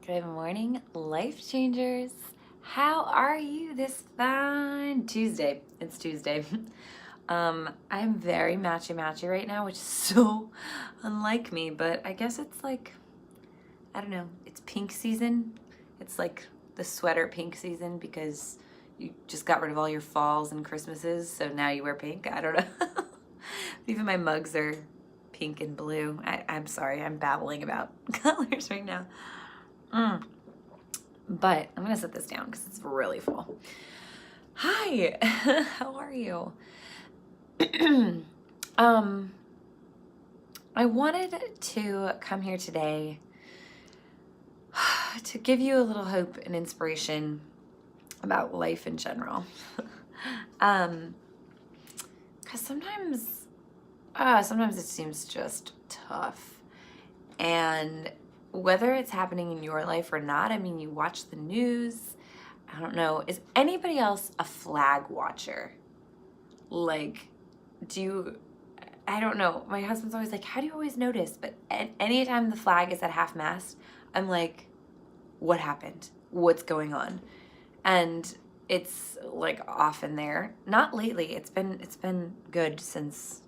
Good morning, life changers. How are you this fine Tuesday? It's Tuesday. I'm very matchy right now, which is so unlike me, but I guess it's like, I don't know, it's pink season. It's like the sweater pink season because you just got rid of all your falls and Christmases, so now you wear pink. I don't know. Even my mugs are pink and blue. I'm sorry, I'm babbling about colors right now. But I'm gonna set this down because it's really full. Hi, how are you? I wanted to come here today to give you a little hope and inspiration about life in general. Because sometimes it seems just tough. And whether it's happening in your life or not, I mean, you watch the news. I don't know. Is anybody else a flag watcher? Like, I don't know. My husband's always like, how do you always notice? But anytime the flag is at half mast, I'm like, what happened? What's going on? And it's like often there. Not lately. It's been good since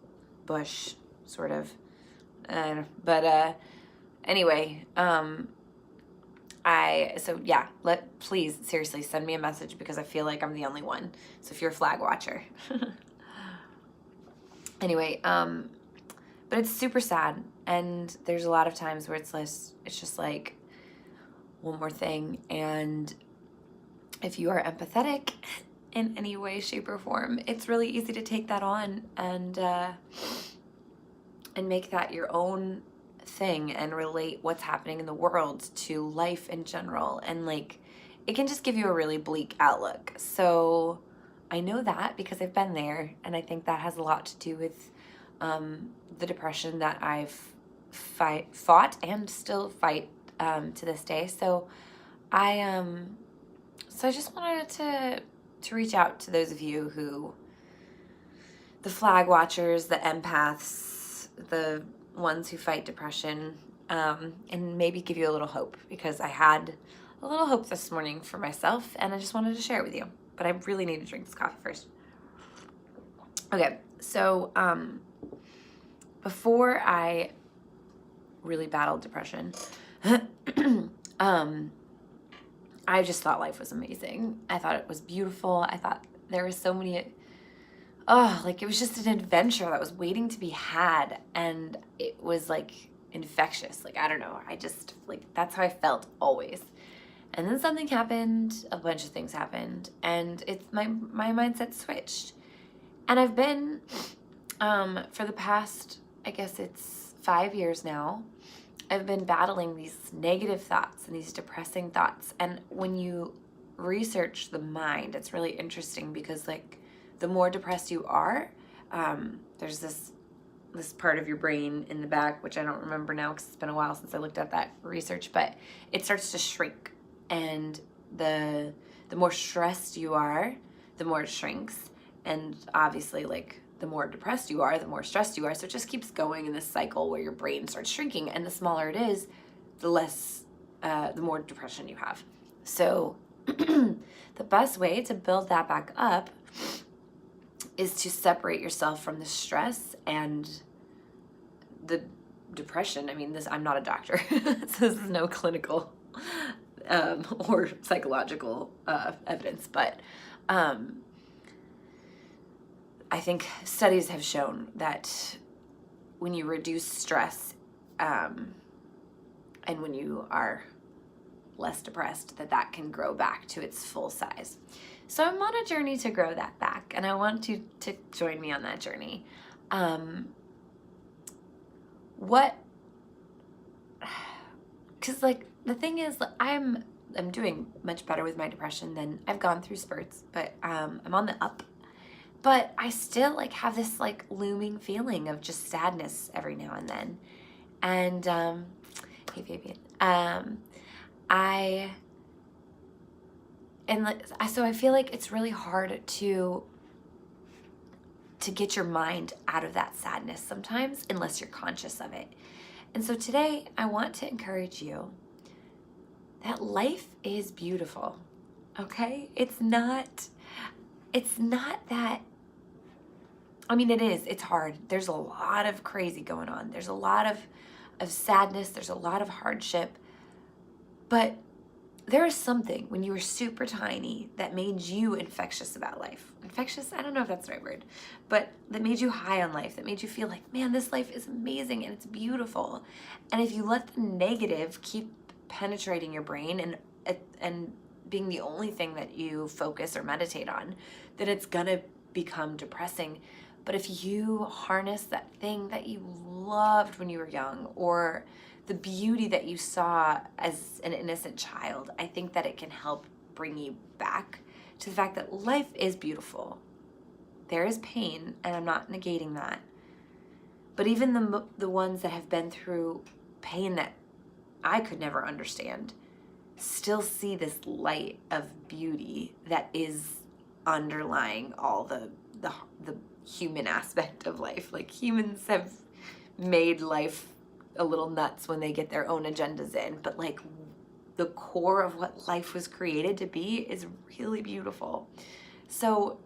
Bush, sort of. Anyway, please seriously send me a message because I feel like I'm the only one. So if you're a flag watcher. Anyway, but it's super sad, and there's a lot of times where it's just like one more thing. And if you are empathetic in any way, shape, or form, it's really easy to take that on and make that your own thing and relate what's happening in the world to life in general. And like, it can just give you a really bleak outlook. So I know that because I've been there, and I think that has a lot to do with the depression that I've fought and still fight to this day. So I just wanted to reach out to those of you who, the flag watchers, the empaths, the ones who fight depression, and maybe give you a little hope, because I had a little hope this morning for myself, and I just wanted to share it with you. But I really need to drink this coffee first. Okay, so before I really battled depression, I just thought life was amazing. I thought it was beautiful. I thought there was so many, it was just an adventure that was waiting to be had, and it was like infectious. Like, I don't know, I just, like, that's how I felt always. And then something happened, a bunch of things happened, and my mindset switched. And I've been, for the past, I guess it's 5 years now, I've been battling these negative thoughts and these depressing thoughts. And when you research the mind, it's really interesting because, like, the more depressed you are, there's this part of your brain in the back, which I don't remember now because it's been a while since I looked at that research, but it starts to shrink. And the more stressed you are, the more it shrinks. And obviously, like, the more depressed you are, the more stressed you are. So it just keeps going in this cycle where your brain starts shrinking. And the smaller it is, the more depression you have. So the best way to build that back up is to separate yourself from the stress and the depression. I mean, I'm not a doctor, so this is no clinical or psychological evidence, but I think studies have shown that when you reduce stress and when you are less depressed, that can grow back to its full size. So I'm on a journey to grow that back, and I want you to join me on that journey. Because, like, the thing is, like, I'm doing much better with my depression than I've gone through spurts, but I'm on the up. But I still, like, have this, like, looming feeling of just sadness every now and then. And hey, baby. So I feel like it's really hard to get your mind out of that sadness sometimes, unless you're conscious of it. And so today I want to encourage you that life is beautiful, okay? It's not that, I mean, it is, it's hard. There's a lot of crazy going on. There's a lot of sadness. There's a lot of hardship. But there is something when you were super tiny that made you infectious about life. Infectious? I don't know if that's the right word, but that made you high on life, that made you feel like, man, this life is amazing and it's beautiful. And if you let the negative keep penetrating your brain and being the only thing that you focus or meditate on, then it's gonna become depressing. But if you harness that thing that you loved when you were young, or the beauty that you saw as an innocent child, I think that it can help bring you back to the fact that life is beautiful. There is pain, and I'm not negating that. But even the ones that have been through pain that I could never understand still see this light of beauty that is underlying all the human aspect of life. Like, humans have made life a little nuts when they get their own agendas in, but like the core of what life was created to be is really beautiful. So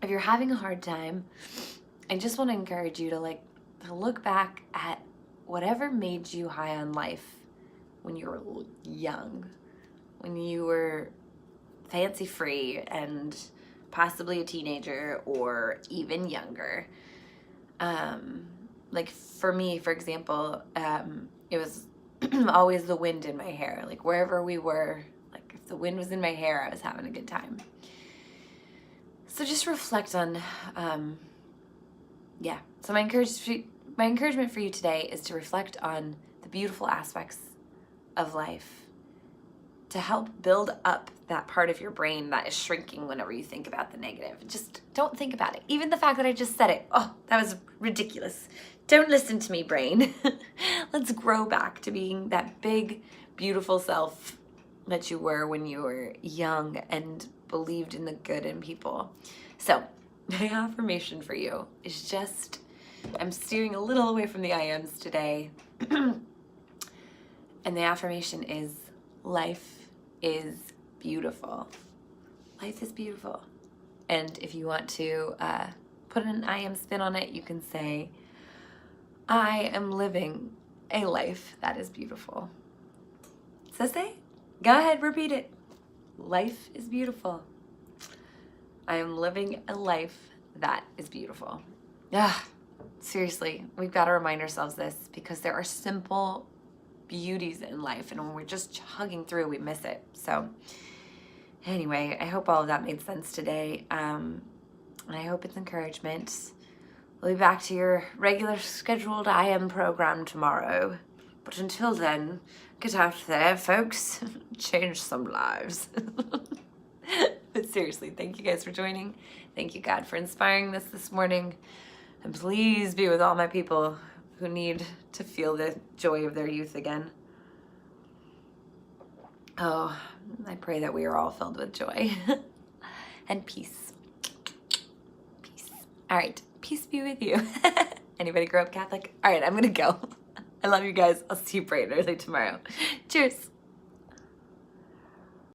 if you're having a hard time, I just want to encourage you to look back at whatever made you high on life when you were young, when you were fancy free and possibly a teenager or even younger. Like for me, for example, it was always the wind in my hair. Like wherever we were, like if the wind was in my hair, I was having a good time. So just reflect on, yeah. So my encouragement for you today is to reflect on the beautiful aspects of life, to help build up that part of your brain that is shrinking whenever you think about the negative. Just don't think about it. Even the fact that I just said it, oh, that was ridiculous. Don't listen to me, brain. Let's grow back to being that big, beautiful self that you were when you were young and believed in the good in people. So my affirmation for you is just, I'm steering a little away from the I ams today. And the affirmation is, life is beautiful. Life is beautiful. And if you want to put an I am spin on it, you can say, I am living a life that is beautiful. So say, go ahead, repeat it. Life is beautiful. I am living a life that is beautiful. Seriously, we've got to remind ourselves this, because there are simple beauties in life, and when we're just chugging through, we miss it. So anyway, I hope all of that made sense today. And I hope it's encouragement. We'll be back to your regular scheduled I am program tomorrow. But until then, get out there, folks. Change some lives. But seriously, thank you guys for joining. Thank you, God, for inspiring this morning. And please be with all my people who need to feel the joy of their youth again. Oh, I pray that we are all filled with joy and peace. Peace. All right. Peace be with you. Anybody grow up Catholic? All right, I'm going to go. I love you guys. I'll see you bright and early tomorrow. Cheers.